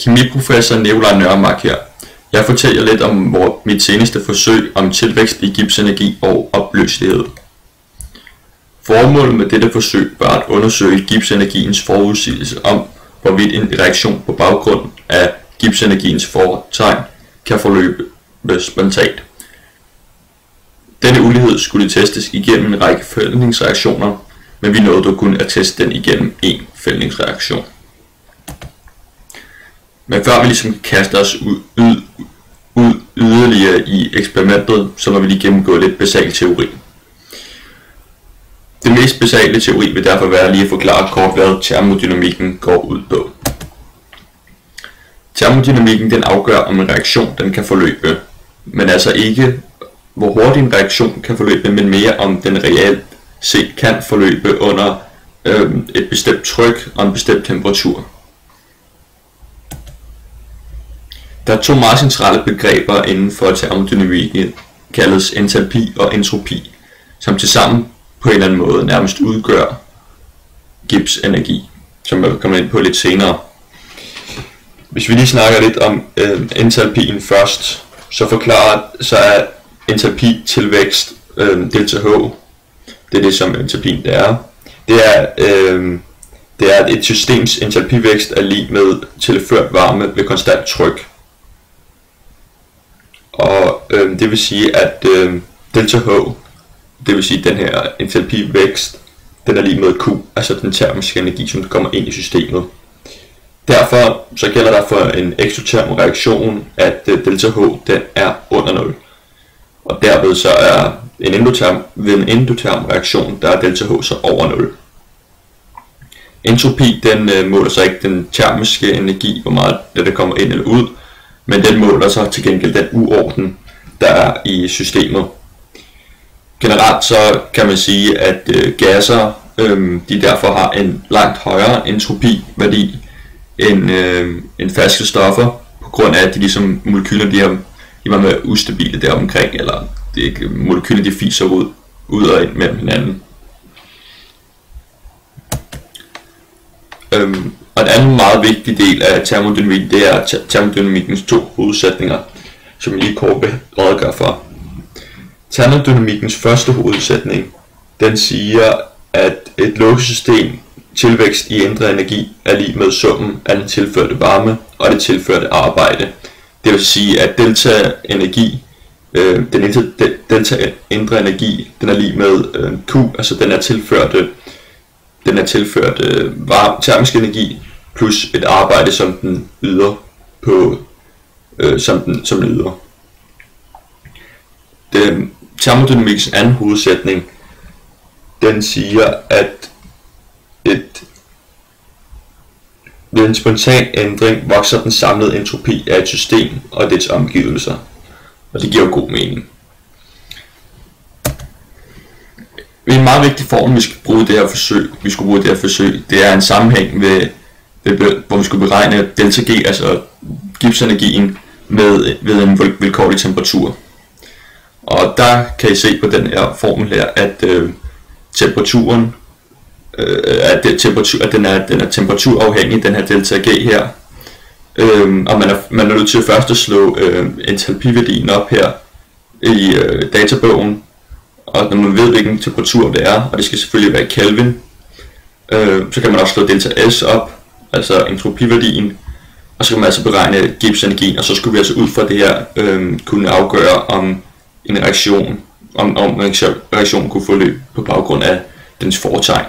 Kemiprofessor Nicolaj Nørremark her. Jeg fortæller lidt om mit seneste forsøg om tilvækst i gipsenergi og opløselighed. Formålet med dette forsøg var at undersøge gipsenergiens forudsigelse om, hvorvidt en reaktion på baggrund af gipsenergiens fortegn kan forløbe spontant. Denne ulighed skulle testes igennem en række fældningsreaktioner, men vi nåede dog kun at teste den igennem én fældningsreaktion. Men før vi ligesom kaster os ud yderligere i eksperimentet, så må vi lige gennemgå lidt basal teori. Det mest basale teori vil derfor være lige at forklare kort, hvad termodynamikken går ud på. Termodynamikken den afgør, om en reaktion den kan forløbe, men altså ikke hvor hurtigt en reaktion kan forløbe, men mere om den reelt set kan forløbe under et bestemt tryk og en bestemt temperatur. Der er to meget centrale begreber inden for termodynamikken, kaldes entalpi og entropi, som tilsammen på en eller anden måde nærmest udgør gipsenergi, som jeg vil komme ind på lidt senere. Hvis vi lige snakker lidt om entalpien først, så er entalpi tilvækst delta H. Det er det, som entalpien det er. Det er, at et systems entalpivækst er lig med tilført varme ved konstant tryk. Og det vil sige, at delta H, det vil sige den her entalpivækst, den er lig med Q, altså den termiske energi, som kommer ind i systemet. Derfor så gælder der for en eksoterm reaktion, at delta H den er under 0. Og derved så er ved en endoterm reaktion, der er delta H så over 0. Entropi den måler så ikke den termiske energi, hvor meget der kommer ind eller ud, men den måler så til gengæld den uorden, der er i systemet. Generelt så kan man sige, at gasser de derfor har en langt højere entropiværdi end faste stoffer, på grund af at de ligesom molekyler de er meget ustabile der omkring, eller molekyler de fiser ud og ind mellem hinanden. Og en anden meget vigtig del af termodynamikken, det er termodynamikkens to hovedsætninger, som jeg lige kort vil redegøre for. Termodynamikkens første hovedsætning, den siger, at et lukket system tilvækst i indre energi er lig med summen af den tilførte varme og det tilførte arbejde. Det vil sige, at delta indre energi, den er lig med Q, altså den er tilført termisk energi plus et arbejde, som den yder som den yder. Termodynamikkens anden hovedsætning, den siger, at ved en spontan ændring vokser den samlede entropi af et system og dets omgivelser. Og det giver jo god mening. En meget vigtig formel, vi skulle bruge i det her forsøg, det er en sammenhæng hvor vi skulle beregne delta G, altså gipsenergien, ved en vilkårlig temperatur. Og der kan I se på den her formel her, at temperaturen den er temperaturafhængig, den her delta G her. Og man er nødt til først at slå entalpiværdien op her i databogen. Og når man ved, hvilken temperatur det er, og det skal selvfølgelig være i Kelvin, så kan man også slå delta S op, altså entropiværdien, og så kan man altså beregne gipsenergien, og så skulle vi altså ud fra det her kunne afgøre, om en reaktion, reaktionen kunne forløbe på baggrund af dens foretegn.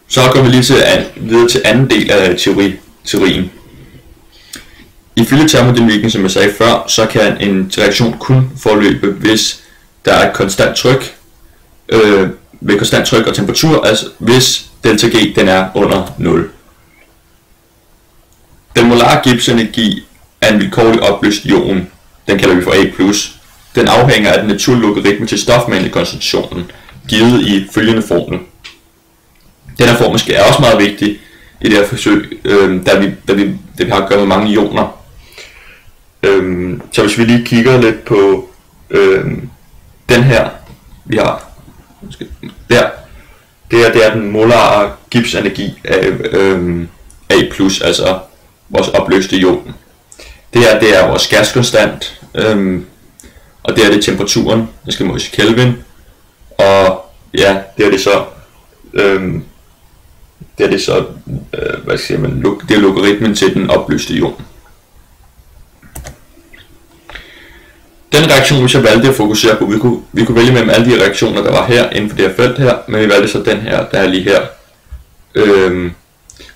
Så går vi lige videre til anden del af teorien. Ifølge termodynamikken, som jeg sagde før, så kan en reaktion kun forløbe, hvis der er et konstant tryk, ved konstant tryk og temperatur, altså hvis delta G den er under 0. Den molare gipsenergi er en vilkårlig opløst ion, den kalder vi for A+. Den afhænger af den naturlige logaritme til stofmængdekoncentrationen, givet i følgende formel. Den her formel er også meget vigtig i det her forsøg, da vi har at gøre med mange ioner. Så hvis vi lige kigger lidt på den her, vi har der, det er den molare gipsenergi A+, altså vores opløste ion. Det her, det er vores gaskonstant, og det er det temperaturen, det skal måles i Kelvin, og ja, det er det så, hvad siger man, det er logaritmen til den opløste ion. Den reaktion, vi så valgte at fokusere på, vi kunne vælge mellem alle de reaktioner, der var her inden for det her felt her, men vi valgte så den her, der er lige her.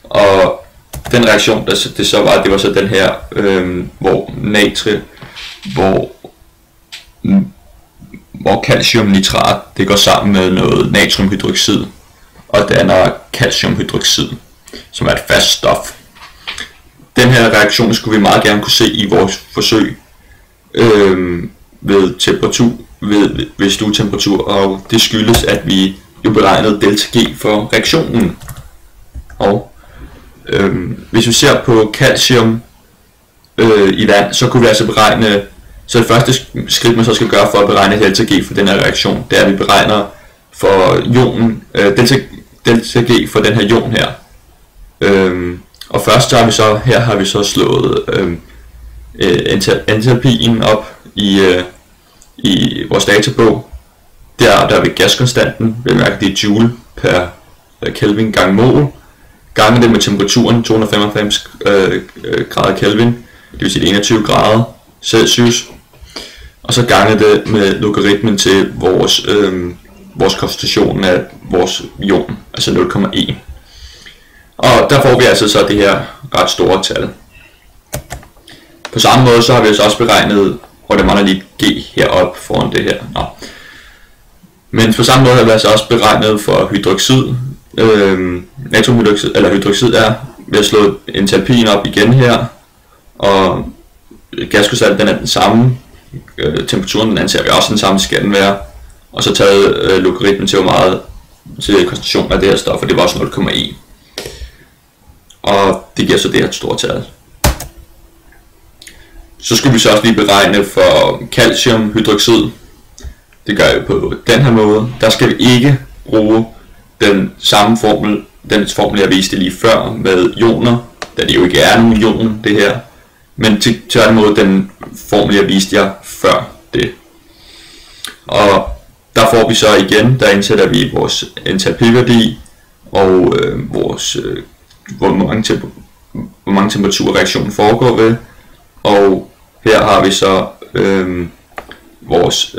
Og den reaktion, det var så den her, hvor calciumnitrat, det går sammen med noget natriumhydroxid, og danner calciumhydroxid, som er et fast stof. Den her reaktion skulle vi meget gerne kunne se i vores forsøg ved temperatur, ved stuetemperatur, og det skyldes, at vi jo beregnede delta G for reaktionen. Og hvis vi ser på calcium i vand, så kunne vi altså beregne, så det første skridt man så skal gøre for at beregne delta G for den her reaktion, det er, at vi beregner for ionen, delta G for den her ion her. Og først så har vi så slået entalpien op i vores databog. Der er vi gaskonstanten, vi mærker det er joule per Kelvin gange mol, gange det med temperaturen 295 grader Kelvin, det vil sige 21 grader Celsius, og så gange det med logaritmen til vores koncentration af vores ion, altså 0,1. Og der får vi altså så det her ret store tal. På samme måde så har vi så også beregnet, og det mangler lige G heroppe foran det her. Nå. Men på samme måde har vi altså også beregnet for hydroxid, natriumhydroxid, eller hydroxid er, vi har slået entalpien op igen her, og gaskonstanten den er den samme, temperaturen den anser vi også den samme skal den være, og så taget logaritmen til hvor meget til koncentrationen af det her stof, og det var også 0,1. Og det giver så det her store tal. Så skulle vi så også lige beregne for calciumhydroxid. Det gør vi på den her måde. Der skal vi ikke bruge den samme formel jeg viste lige før med ioner, da det jo ikke er nogen ion det her, men tværtimod den formel jeg viste jer før det. Og der får vi så igen, der indsætter vi vores entalpiværdi og hvor mange temperaturer reaktionen foregår ved, og her har vi så vores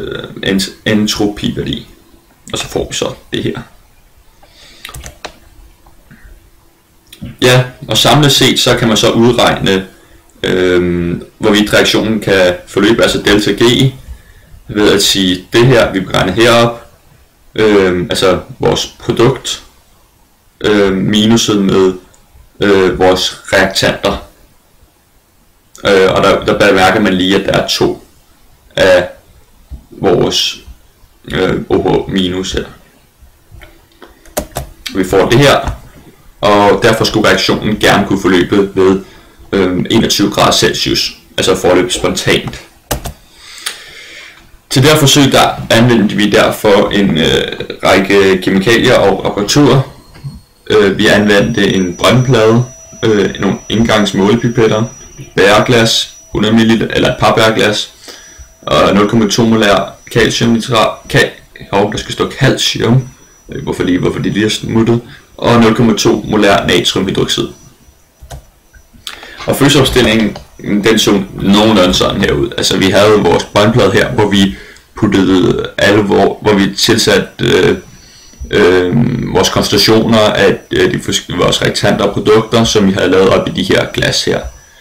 entropiværdi, og så får vi så det her. Ja, og samlet set så kan man så udregne hvorvidt reaktionen kan forløbe, altså delta G, ved at sige det her, vi beregner herop, altså vores produkt minuset med vores reaktanter. Og der bemærker man lige, at der er 2 af vores OH minus her. Vi får det her, og derfor skulle reaktionen gerne kunne forløbe ved 21 grader Celsius, altså forløbe spontant. Til det her forsøg der anvendte vi derfor en række kemikalier og apparaturer. Vi anvendte en brøndplade, nogle indgangsmålepipetter, bæreglas, 100 ml eller et par bæreglas, og 0,2 molær calciumnitrat, der skal stå calcium, hvorfor det lige er smuttet, og 0,2 molær natriumhydroxid. Og følelsesopstillingen, den så nogenlunde sådan her ud. Altså vi havde vores brøndplade her, hvor vi puttede hvor vi tilsatte vores koncentrationer af vores reaktanter og produkter, som vi havde lavet op i de her glas her.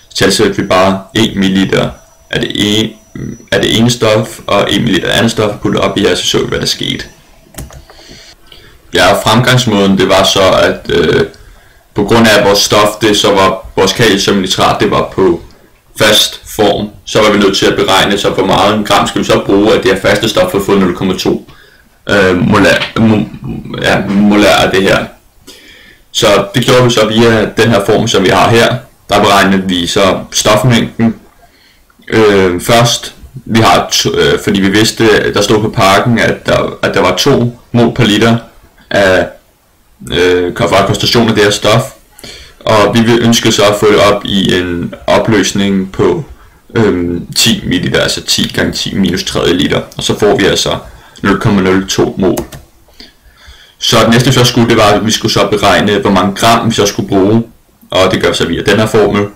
Så tilsætter vi bare 1 ml af det ene stof og 1 ml af andet stof og puttede op i her, så vi hvad der skete. Ja, og fremgangsmåden det var så, at på grund af at vores stof, det så var vores calciumnitrat, det var på fast form, så var vi nødt til at beregne, så hvor meget en gram skal vi så bruge af det her faste stof for at få 0,2 molær af det her. Så det gjorde vi så via den her form, som vi har her. Der beregnede vi så stofmængden først. Vi har fordi vi vidste, der stod på pakken, at der var 2 mol per liter af koncentrationen af det her stof. Og vi vil ønske så at få det op i en opløsning på 10 ml, altså 10 gange 10 minus 30 liter, og så får vi altså 0,02 mol. Så det næste vi så skulle, det var, at vi skulle så beregne, hvor mange gram vi så skulle bruge, og det gør vi så via den her formel.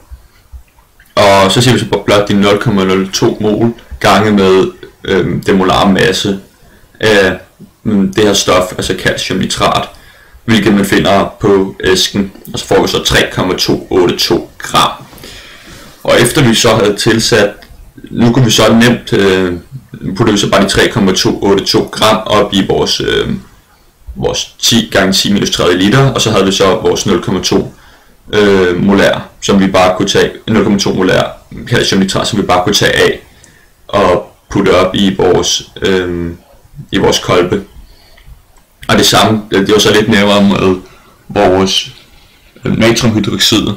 Og så siger vi så blot de 0,02 mol gange med den molare masse af det her stof, altså calciumnitrat, hvilket man finder på æsken, og så får vi så 3,282 gram. Og efter vi så havde tilsat, nu kunne vi så nemt putte vi så bare de 3,282 gram op i vores 10 gange 10 minus 30 liter, og så havde vi så vores 0,2 molær, som vi bare kunne tage, 0,2 molær calciumnitrat, som vi bare kunne tage af og putte op i vores kolbe. Og det samme, det var så lidt nærmere med vores natriumhydroxid,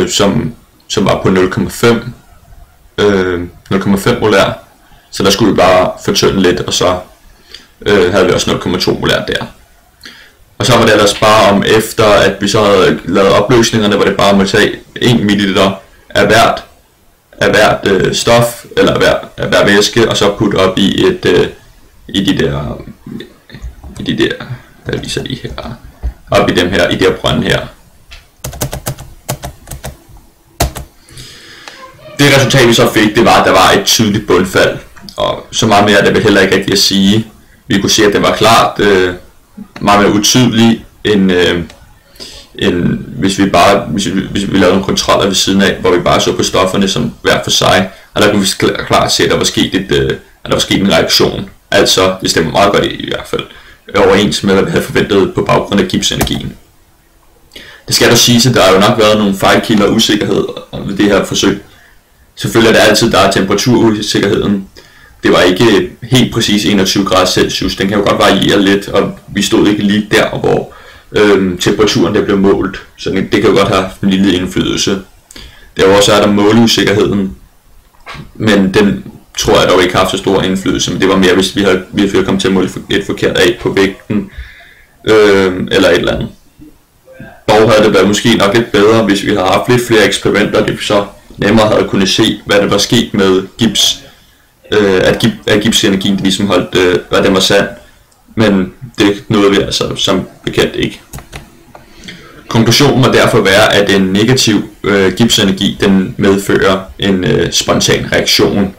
som var på 0,5 molær, så der skulle vi bare fortynde lidt, og så havde vi også 0,2 molær der. Og så var det ellers bare om, efter at vi så havde lavet opløsningerne, var det bare om at tage 1 ml af hvert stof, eller af hver væske, og så putte op i de der, hvad viser de her, op i dem her, i de her brønde her. Det resultat vi så fik, det var, at der var et tydeligt bundfald, og så meget mere det vil heller ikke rigtigt at sige. Vi kunne se, at det var klart meget mere utydeligt, end hvis vi lavede nogle kontroller ved siden af, hvor vi bare så på stofferne som hver for sig, og der kunne vi klart se, at der var sket en reaktion. Altså, det stemmer meget godt i hvert fald overens med, hvad vi havde forventet på baggrund af gipsenergien. Det skal dog siges, at der har jo nok været nogle fejlkilder og usikkerhed ved det her forsøg. Selvfølgelig er det altid, der er temperaturusikkerheden. Det var ikke helt præcis 21 grader Celsius, den kan jo godt variere lidt, og vi stod ikke lige der, hvor temperaturen der blev målt, så det kan jo godt have en lille indflydelse. Derudover er der måleusikkerheden, men den tror jeg dog ikke har haft så stor indflydelse, men det var mere, hvis vi havde kommet til at måle lidt forkert af på vægten, eller et eller andet. Dog havde det været måske nok lidt bedre, hvis vi havde haft lidt flere eksperimenter, det vi så nemmere havde kunne se, hvad der var sket med gips, at gipsenergien ligesom holdt, hvad den var sand, men det nåede vi altså som bekendt ikke. Konklusionen må derfor være, at en negativ gipsenergi, den medfører en spontan reaktion.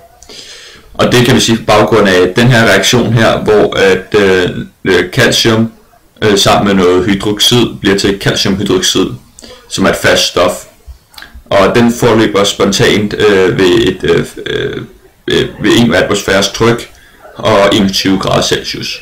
Og det kan vi sige på baggrund af den her reaktion her, hvor at calcium sammen med noget hydroxid bliver til calciumhydroxid, som er et fast stof. Og den forløber spontant ved 1 atmosfærisk tryk og 21 grader Celsius.